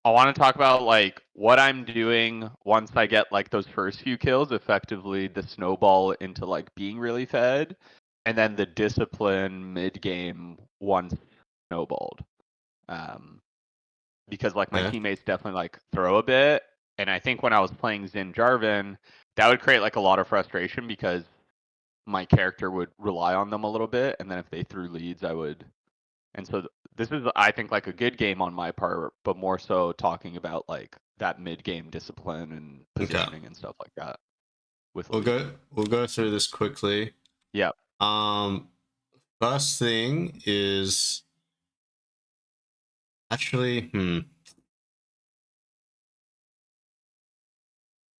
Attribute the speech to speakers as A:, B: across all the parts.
A: I want to talk about like what I'm doing once I get like those first few kills, effectively the snowball into like being really fed, and then the discipline mid game once snowballed. Um, because like my
B: Yeah.
A: teammates definitely like throw a bit, and I think when I was playing Xin Jarvan, that would create like a lot of frustration because my character would rely on them a little bit, and then if they threw leads, I would. And so this is, I think, like a good game on my part, but more so talking about like that mid game discipline and
B: Okay.
A: positioning and stuff like that with
B: We'll
A: lead.
B: go through this quickly.
A: Yeah,
B: Um, First thing is actually,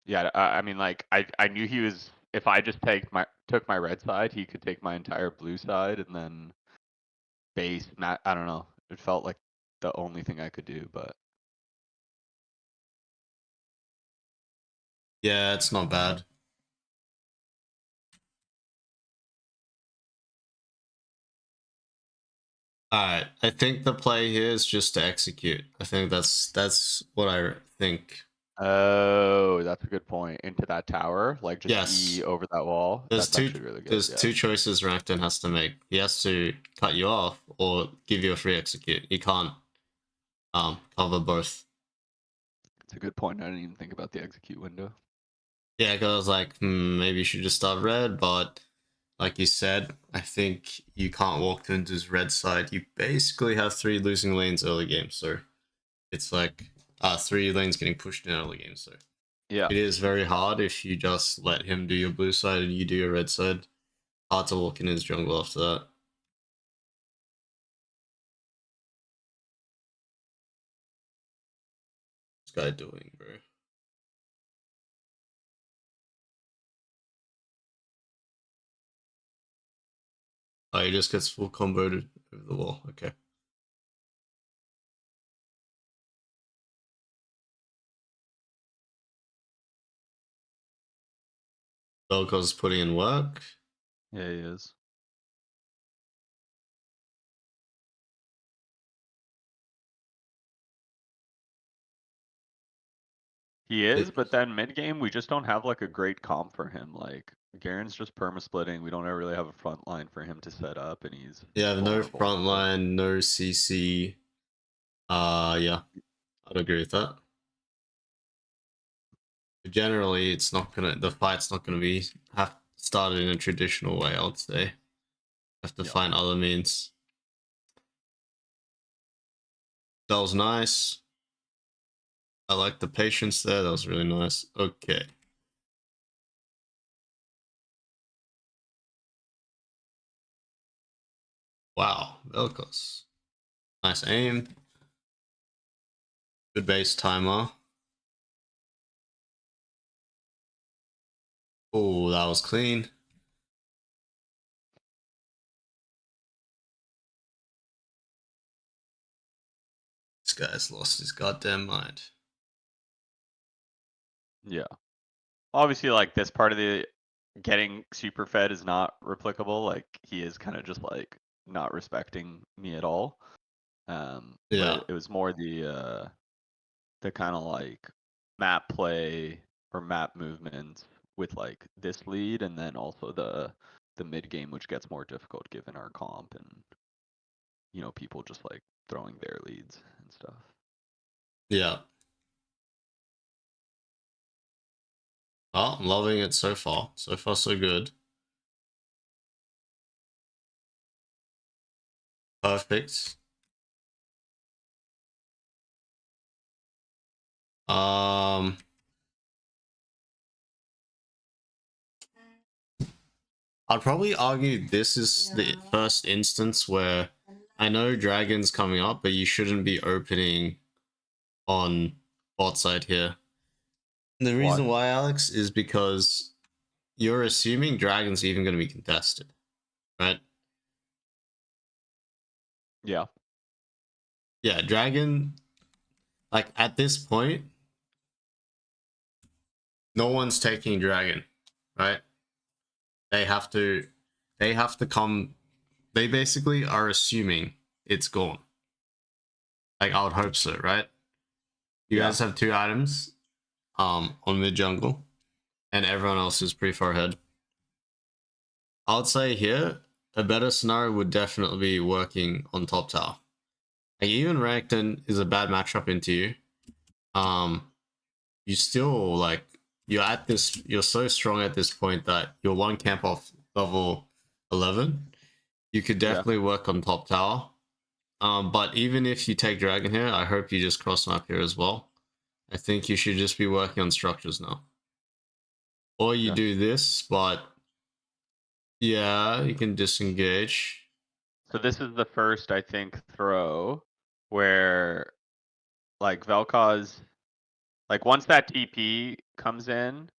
A: yeah. I mean, like I knew he was. If I just took my red side, he could take my entire blue side, and then base. I don't know. It felt like the only thing I could do, but
B: yeah, it's not bad. All right, I think the play here is just to execute. I think that's what I think.
A: oh, that's a good point. Into that tower, like just E
B: Yes,
A: over that wall. That's actually really good.
B: there's
A: Yeah,
B: two choices Rakuten has to make. He has to cut you off or give you a free execute. He can't cover both.
A: it's a good point. I didn't even think about the execute window.
B: Yeah, because I was like, maybe you should just start red, but like you said, I think you can't walk into his red side. You basically have three losing lanes early game, so it's like three lanes getting pushed in early game. So
A: Yeah.
B: it is very hard if you just let him do your blue side and you do your red side. Hard to walk in his jungle after that. What's this guy doing, bro? Oh, he just gets full comboed over the wall. Okay. Velkoz's putting in work.
A: Yeah, he is. He is,
B: It,
A: but then mid game we just don't have like a great comp for him. Like Garen's just perma splitting. We don't ever really have a front line for him to set up, and he's
B: yeah, no
A: vulnerable.
B: front
A: So
B: line, no CC. Yeah, I'd agree with that. Generally, it's not gonna. The fight's not gonna be have started in a traditional way. I would say have to
A: yeah,
B: find other means. That was nice. I like the patience there. That was really nice. Okay. Wow, Velkos. Nice aim. Good base timer. Oh, that was clean. This guy's lost his goddamn mind.
A: yeah. Obviously, like this part of the getting super fed is not replicable. Like he is kind of just like not respecting me at all.
B: Yeah.
A: But it was more the kind of like map play or map movement with like this lead, and then also the mid game, which gets more difficult given our comp and people just like throwing their leads and stuff.
B: Yeah. Well, I'm loving it so far. So far, so good. Perfect. Um, I'd probably argue this is the first instance where I know Dragon's coming up, but you shouldn't be opening on bot side here. The
A: Why?
B: reason why, Alex, is because you're assuming Dragon's even going to be contested, right?
A: Yeah.
B: Yeah, Dragon, like at this point, no one's taking Dragon, right? They have to, they have to come, they basically are assuming it's gone. Like I would hope so, right? You
A: Yeah.
B: guys have 2 items on mid jungle, and everyone else is pretty far ahead. I would say here a better scenario would definitely be working on top tower. Like even Renekton is a bad matchup into you. You still like you're so strong at this point that you're one camp off level 11. You could
A: Yeah.
B: definitely work on top tower. But even if you take dragon here, I hope you just cross map here as well. I think you should just be working on structures now. Or you
A: Yeah.
B: do this, but yeah, you can disengage.
A: So this is the first, I think, throw where like Vel'Koz, like once that TP comes in,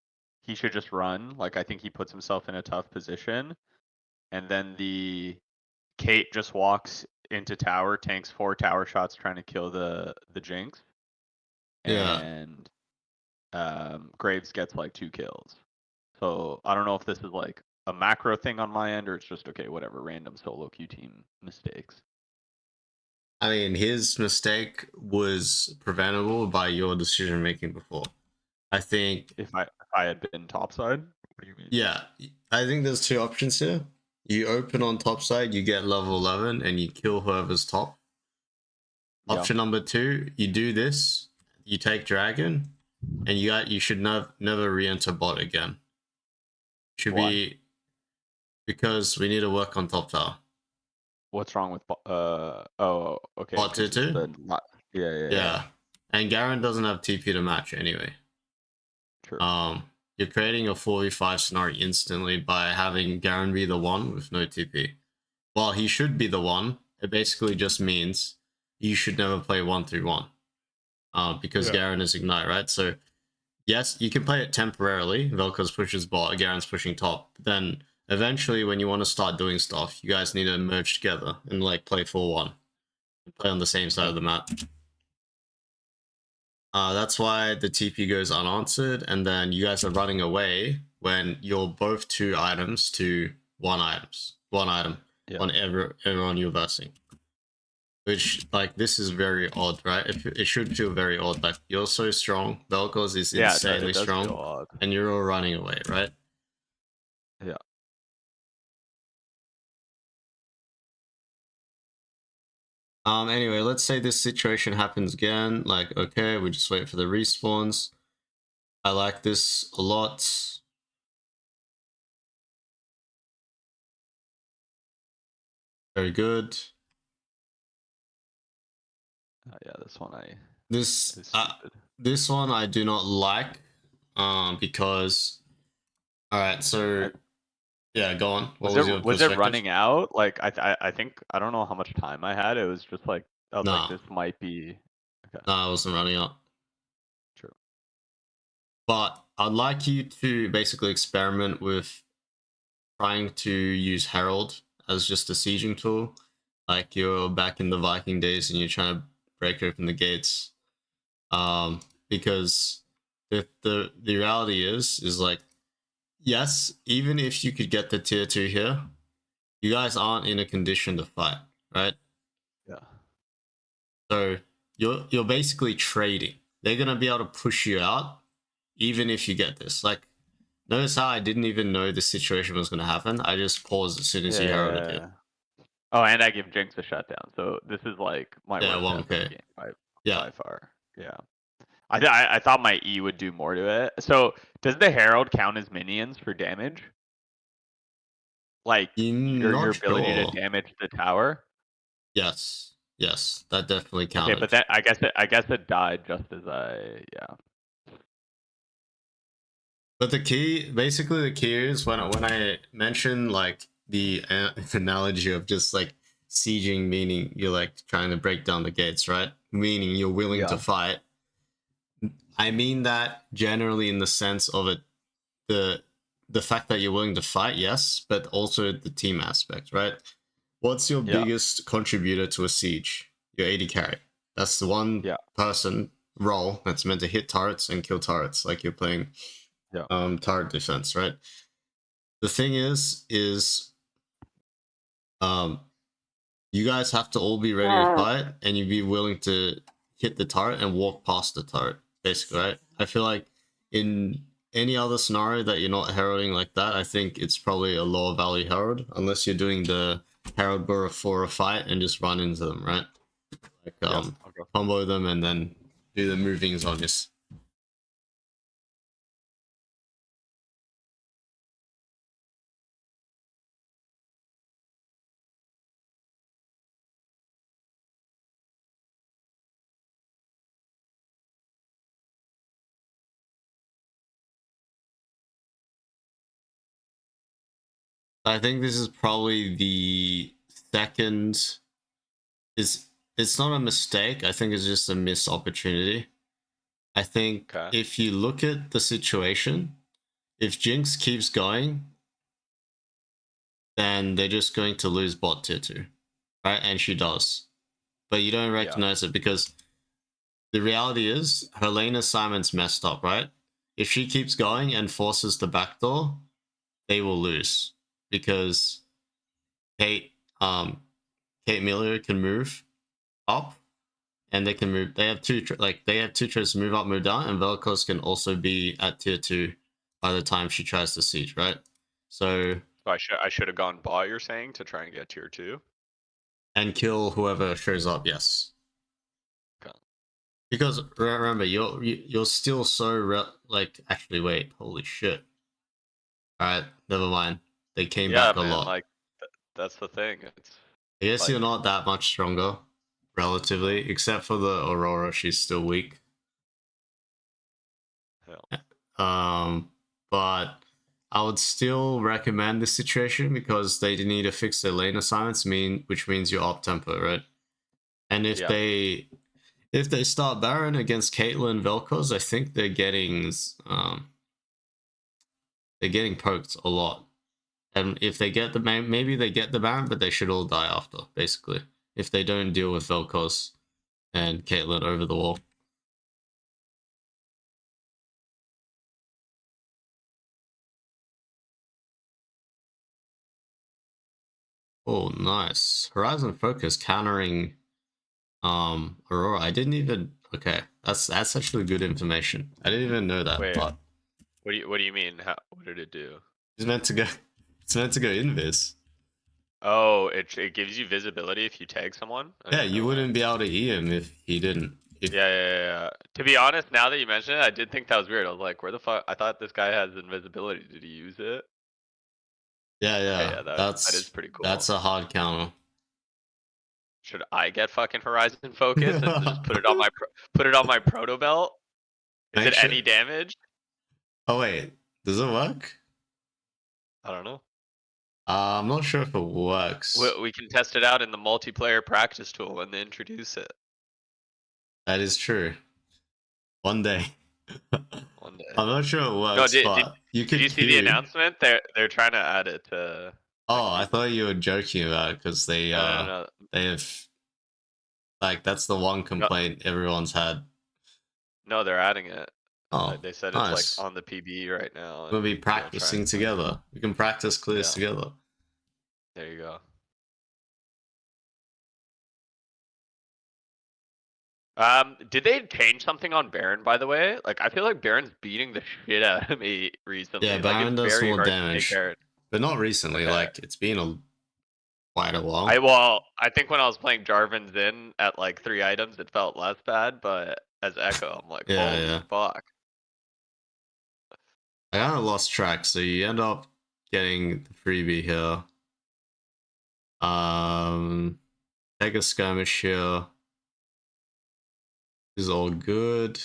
A: he should just run. Like I think he puts himself in a tough position. And then the Kate just walks into tower, tanks 4 tower shots trying to kill the Jinx.
B: Yeah.
A: And Graves gets like 2 kills. So I don't know if this is like a macro thing on my end or it's just okay, whatever, random solo queue team mistakes.
B: I mean, his mistake was preventable by your decision making before. I think,
A: If I had been topside, what do you mean?
B: yeah, I think there's 2 options here. You open on top side, you get level 11, and you kill whoever's top.
A: Yeah.
B: Option number 2, you do this, you take dragon, and you should never re-enter bot again. Should
A: Why?
B: be because we need to work on top tower.
A: What's wrong with oh, okay,
B: Bot
A: 'cause it's
B: 2-2?
A: the not yeah.
B: Yeah. And Garen doesn't have TP to match anyway.
A: True.
B: You're creating a 4v5 scenario instantly by having Garen be the one with no TP. While he should be the one, it basically just means you should never play 1-3-1. Because
A: Yeah.
B: Garen is Ignite, right? So, yes, you can play it temporarily. Vel'Koz pushes bot, Garen's pushing top. But then, eventually, when you want to start doing stuff, you guys need to merge together and, like, play 4-1. Play on the same side of the map. That's why the TP goes unanswered, and then you guys are running away when you're both 2 items to 1 item
A: Yeah.
B: on everyone you're versing. Which, like, this is very odd, right? It should feel very odd. Like, you're so strong, Vel'Koz is
A: Yeah,
B: insanely
A: it does feel
B: strong,
A: odd.
B: and you're all running away, right?
A: Yeah.
B: Anyway, let's say this situation happens again. Like, okay, we just wait for the respawns. I like this a lot. Very good.
A: Yeah, this one
B: This
A: is stupid.
B: this one I do not like, because all right, so yeah, go on. What was your
A: Was it
B: perspective?
A: running out? Like I think I don't know how much time I had. It was just like I was like
B: No,
A: this might be okay.
B: no, I wasn't running out.
A: True.
B: But I'd like you to basically experiment with trying to use Herald as just a sieging tool, like you're back in the Viking days and you're trying to break open the gates. Because the reality is like, yes, even if you could get the tier 2 here, you guys aren't in a condition to fight, right?
A: Yeah.
B: So you're basically trading. They're gonna be able to push you out, even if you get this. Like, notice how I didn't even know the situation was gonna happen. I just paused as soon as you heralded it.
A: Oh, and I give Jinx a shutdown. So this is like my
B: Yeah,
A: worst death of the
B: 1k.
A: game
B: Yeah.
A: by far. Yeah. I thought my E would do more to it. So does the Herald count as minions for damage? Like your
B: Not
A: ability to
B: sure.
A: damage the tower?
B: Yes. Yes, that definitely
A: Okay,
B: counted.
A: but then I guess it died just as yeah.
B: But the key, basically, the key is when I mention like the analogy of just like sieging, meaning you're like trying to break down the gates, right? Meaning you're willing to
A: Yeah.
B: fight. I mean that generally in the sense of it, the fact that you're willing to fight, yes, but also the team aspect, right? What's your
A: Yeah.
B: biggest contributor to a siege? Your AD carry. That's the one
A: Yeah.
B: person role that's meant to hit turrets and kill turrets, like you're playing
A: Yeah.
B: turret defense, right? The thing is um you guys have to all be ready to fight, and you be willing to hit the turret and walk past the turret, basically, right? I feel like in any other scenario that you're not heralding like that, I think it's probably a lower value herald, unless you're doing the herald burrow for a fight and just run into them, right? Like
A: Okay.
B: combo them and then do the moving zonies. I think this is probably the second. It's not a mistake. I think it's just a missed opportunity. I think
A: Okay.
B: if you look at the situation, if Jinx keeps going, then they're just going to lose bot tier 2, right? And she does. But you don't recognize it because the reality is her lane assignment's messed up, right? If she keeps going and forces the backdoor, they will lose because Kate, Kate Miller can move up and they can move. They have they have two choices: move up, move down, and Vel'Koz can also be at tier 2 by the time she tries to siege, right? So
A: I should have gone bot. You're saying to try and get tier 2.
B: and kill whoever shows up. Yes,
A: Okay.
B: because remember you're still so like actually wait, holy shit. All right, never mind. They came
A: Yeah,
B: back a
A: man.
B: lot.
A: Like that's the thing. It's
B: I guess
A: like
B: you're not that much stronger, relatively, except for the Aurora. She's still weak.
A: hell.
B: But I would still recommend this situation because they need to fix their lane assignments, which means you're up tempo, right? And
A: Yeah.
B: if they start Baron against Caitlyn Vel'Koz, I think they're getting poked a lot. And if they get the maybe they get the Baron, but they should all die after, basically. If they don't deal with Vel'Koz and Caitlyn over the wall. Oh, nice. Horizon Focus countering Aurora. I didn't even okay. That's actually good information. I didn't even know that,
A: Wait.
B: but
A: What do you mean? What did it do?
B: it's meant to go it's meant to go invis.
A: Oh, it gives you visibility if you tag someone. I
B: Yeah,
A: didn't
B: you
A: know that.
B: wouldn't be able to E him if he didn't. If
A: Yeah. To be honest, now that you mention it, I did think that was weird. I was like, where the fuck? I thought this guy has invisibility. Did he use it?
B: yeah,
A: Okay,
B: yeah.
A: yeah, that is pretty
B: That's
A: cool.
B: a hard counter.
A: Should I get fucking Horizon Focus and just put it on my proto belt? Is
B: Make
A: it
B: sure.
A: any damage?
B: Oh wait, does it work?
A: I don't know.
B: I'm not sure if it works.
A: We can test it out in the multiplayer practice tool when they introduce it
B: That is true. One day.
A: one day.
B: I'm not sure it
A: No,
B: works, but you
A: did
B: could
A: you see the
B: queue.
A: announcement? They're trying to add it to
B: Oh, I
A: Akiba.
B: thought you were joking about it because
A: No.
B: they have like that's the one
A: No,
B: complaint everyone's had.
A: no, they're adding it.
B: Oh,
A: They said it's like
B: nice.
A: on the PB right now,
B: We'll
A: and
B: be
A: they're trying
B: practicing
A: to.
B: together. We can practice clears
A: Yeah,
B: together.
A: there you go. Did they change something on Baron, by the way? Like, I feel like Baron's beating the shit out of me
B: Yeah,
A: recently. Like, it's
B: Baron does
A: very
B: more
A: hard to take
B: damage,
A: Baron.
B: but not recently.
A: Okay.
B: Like it's been quite a while.
A: I think when I was playing Jarvan's in at like 3 items, it felt less bad, but as Echo, I'm like,
B: Yeah,
A: holy
B: yeah.
A: fuck.
B: I kind of lost track, so you end up getting the freebie here. Take a skirmish here. Is all good.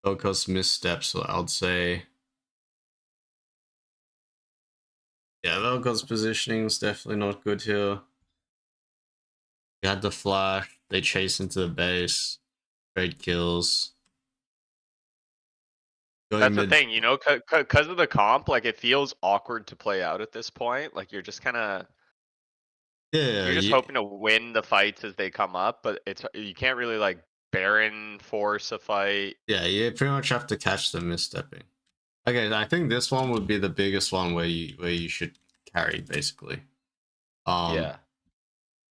B: Focus missteps, so I'd say. Yeah, Vel'Koz's positioning is definitely not good here. You had the flash, they chase into the base, trade kills. Going
A: That's the
B: mid.
A: thing, you know, because of the comp, like it feels awkward to play out at this point. Like you're just kind of
B: Yeah,
A: you're just hoping to win the fights as they come up, but you can't really like Baron force a fight.
B: yeah, you pretty much have to catch them misstepping. Okay, I think this one would be the biggest one where you should carry basically.
A: Yeah.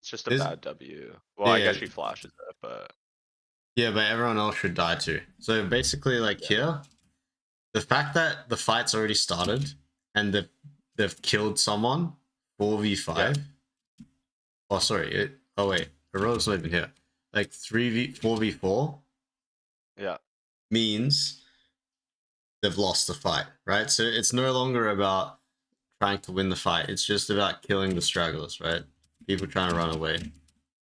A: It's just a
B: This-
A: bad W. Well, I
B: yeah,
A: guess she flashes it, but
B: yeah, but everyone else should die too. So basically, like here, the fact that the fight's already started and they've killed someone 4v5. Oh, sorry. Oh wait, Heroic's not even here. Like 4v4
A: yeah,
B: means they've lost the fight, right? So it's no longer about trying to win the fight. It's just about killing the stragglers, right? People trying to run away.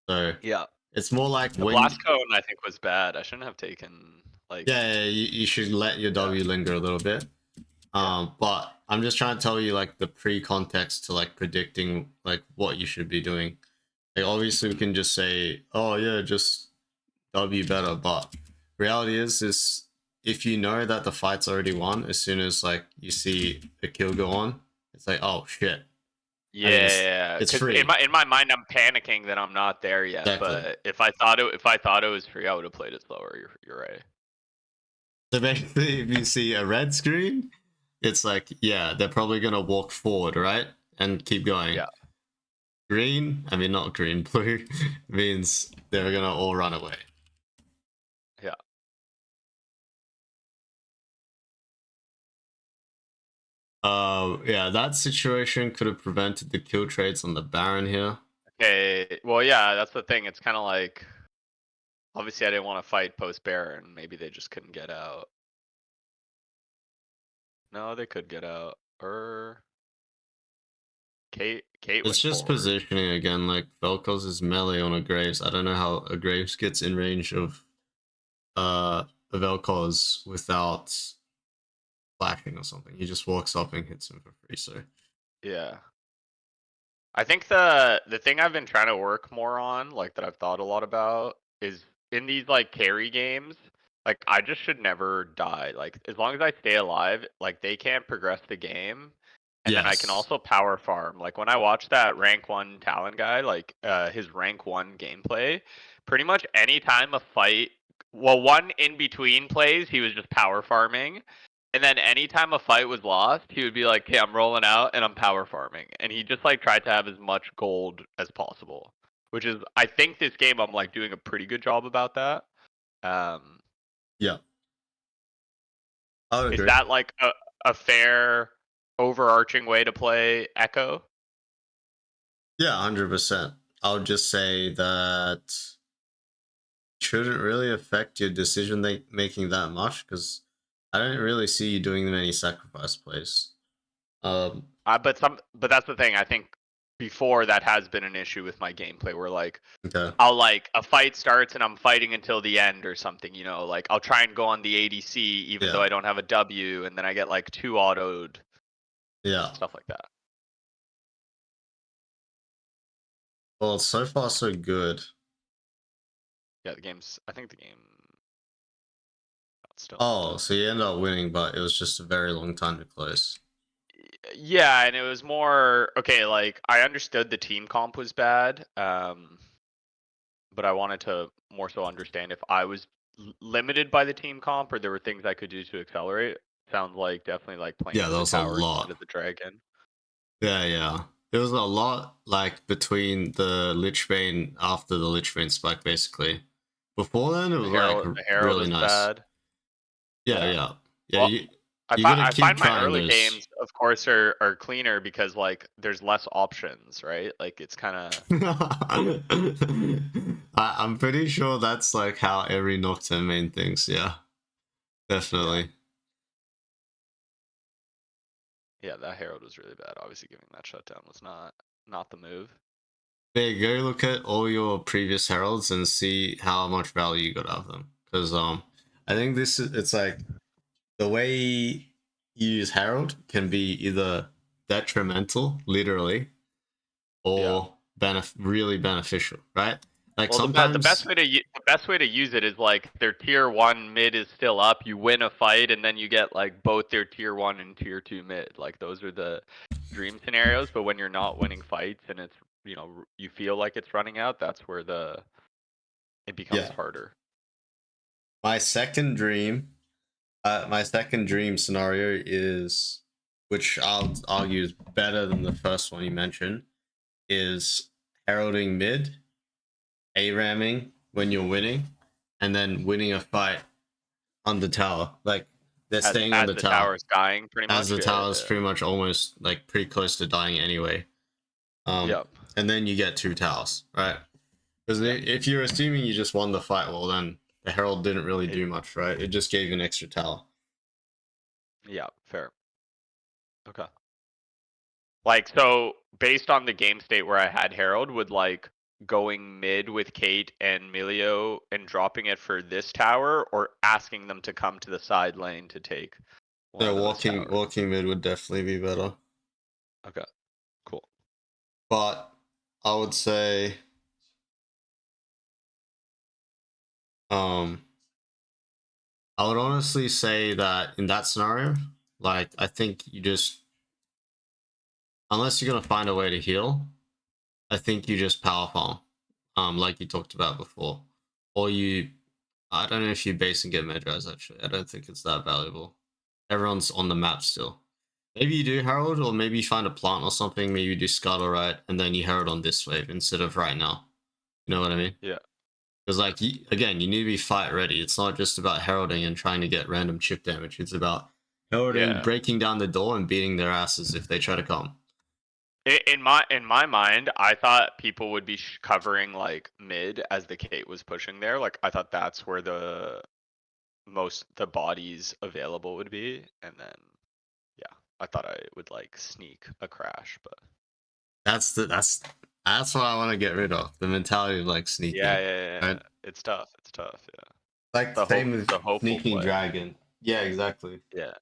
B: So
A: yeah.
B: it's more like
A: The
B: when,
A: blast cone I think was bad. I shouldn't have taken like
B: yeah, you should let your W linger a little bit. But I'm just trying to tell you like the pre-context to like predicting like what you should be doing. Like obviously we can just say, oh yeah, just W better, but reality is if you know that the fight's already won, as soon as like you see a kill go on, it's like, oh shit. I mean,
A: yeah,
B: it's
A: because
B: free.
A: in my mind I'm panicking that I'm not there yet.
B: Exactly.
A: But if I thought it was free, I would have played it slower. You're right.
B: So basically, if you see a red screen, it's like, yeah, they're probably gonna walk forward, right, and keep going.
A: Yeah,
B: Green, I mean not green, blue means they're gonna all run away.
A: yeah.
B: Yeah, that situation could have prevented the kill trades on the Baron here.
A: Okay. Well, yeah, that's the thing. It's kind of like obviously I didn't want to fight post Baron. Maybe they just couldn't get out. No, they could get out. Or Kate
B: It's
A: went
B: just
A: forward.
B: positioning again, like Vel'Koz is melee on a Graves. I don't know how a Graves gets in range of a Vel'Koz without flashing or something. He just walks up and hits him for free, so
A: Yeah. I think the thing I've been trying to work more on, like that I've thought a lot about, is in these like carry games, like I just should never die. Like as long as I stay alive, like they can't progress the game. And then I can
B: yes.
A: also power farm. Like when I watch that rank one Talon guy, like his rank one gameplay, pretty much any time a fight, well, one in between plays, he was just power farming. And then anytime a fight was lost, he would be like, "Okay, I'm rolling out and I'm power farming." And he just like tried to have as much gold as possible, which is I think this game I'm like doing a pretty good job about that. Um,
B: Yeah. I would
A: is
B: agree.
A: that like a fair overarching way to play Echo?
B: Yeah, 100%. I would just say that shouldn't really affect your decision making that much because I don't really see you doing many sacrifice plays. Um,
A: But that's the thing. I think before that has been an issue with my gameplay where like
B: okay.
A: I'll like a fight starts and I'm fighting until the end or something, you know, like I'll try and go on the ADC even though
B: Yeah.
A: I don't have a W and then I get like two autoed,
B: Yeah.
A: stuff like that.
B: Well, so far so good.
A: Yeah, I think the game still
B: Oh, so you ended up winning, but it was just a very long time to close.
A: yeah, and it was more okay, like I understood the team comp was bad, but I wanted to more so understand if I was limited by the team comp or there were things I could do to accelerate. Sounds like definitely like playing
B: Yeah,
A: for
B: that
A: the
B: was a
A: tower instead
B: lot.
A: of the dragon.
B: Yeah, yeah. There was a lot like between the Lichbane after the Lichbane spike, basically. Before then, it was like
A: The Herald
B: really
A: was
B: nice.
A: bad.
B: Yeah,
A: Yeah.
B: yeah, yeah.
A: Well,
B: You gotta
A: I
B: keep
A: find my
B: trying
A: early
B: those.
A: games, of course, are cleaner because like there's less options, right? Like it's kind of
B: I'm pretty sure that's like how every Nocturne main thinks. Yeah,
A: yeah,
B: definitely.
A: yeah. That Herald was really bad. Obviously, giving that shutdown was not the move.
B: There, go look at all your previous heralds and see how much value you got out of them. Because I think it's like the way you use herald can be either detrimental, literally,
A: Yeah.
B: or really beneficial, right? Like
A: Well, the best
B: sometimes,
A: way to the best way to use it is like their tier one mid is still up. You win a fight, and then you get like both their tier one and tier two mid. Like those are the dream scenarios. But when you're not winning fights and it's you feel like it's running out, that's where it becomes
B: yeah.
A: harder.
B: My second dream, my second dream scenario is, which I'll argue is better than the first one you mentioned, is heralding mid, A-ramming when you're winning, and then winning a fight on the tower. Like they're staying on
A: As
B: the
A: the
B: tower.
A: tower's dying, pretty
B: As
A: much.
B: the
A: Yeah,
B: tower's pretty much almost like pretty close to dying anyway.
A: Yep.
B: And then you get 2 towers, right? Because
A: Yeah.
B: if you're assuming you just won the fight, well then the herald didn't really
A: It-
B: do much, right? It just gave you an extra tower.
A: Yeah, fair. Okay. Like, so based on the game state where I had Herald, would like going mid with Kate and Milio and dropping it for this tower, or asking them to come to the side lane to take one
B: So
A: of those towers?
B: walking mid would definitely be better.
A: Okay, cool.
B: But I would say um I would honestly say that in that scenario, like I think you just, unless you're gonna find a way to heal, I think you just power farm. Like you talked about before. Or you, I don't know if you base and get Medraz actually. I don't think it's that valuable. Everyone's on the map still. Maybe you do Herald, or maybe you find a plant or something, maybe you do Scuttle right, and then you Herald on this wave instead of right now. You know what I mean?
A: Yeah.
B: Because like again, you need to be fight ready. It's not just about heralding and trying to get random chip damage. It's about heralding,
A: Yeah.
B: breaking down the door, and beating their asses if they try to come.
A: In my mind, I thought people would be covering like mid as the Kate was pushing there. Like, I thought that's where the bodies available would be, and then yeah, I thought I would like sneak a crash, but
B: That's what I want to get rid of. The mentality of like sneaking.
A: yeah.
B: Right?
A: It's tough. It's tough. Yeah.
B: Like
A: The
B: same
A: hope,
B: with
A: the hopeful
B: sneaking
A: play.
B: dragon. Yeah, exactly.
A: Yeah.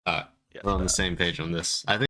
B: Alright,
A: Yes,
B: we're on the
A: that.
B: same page on this. I think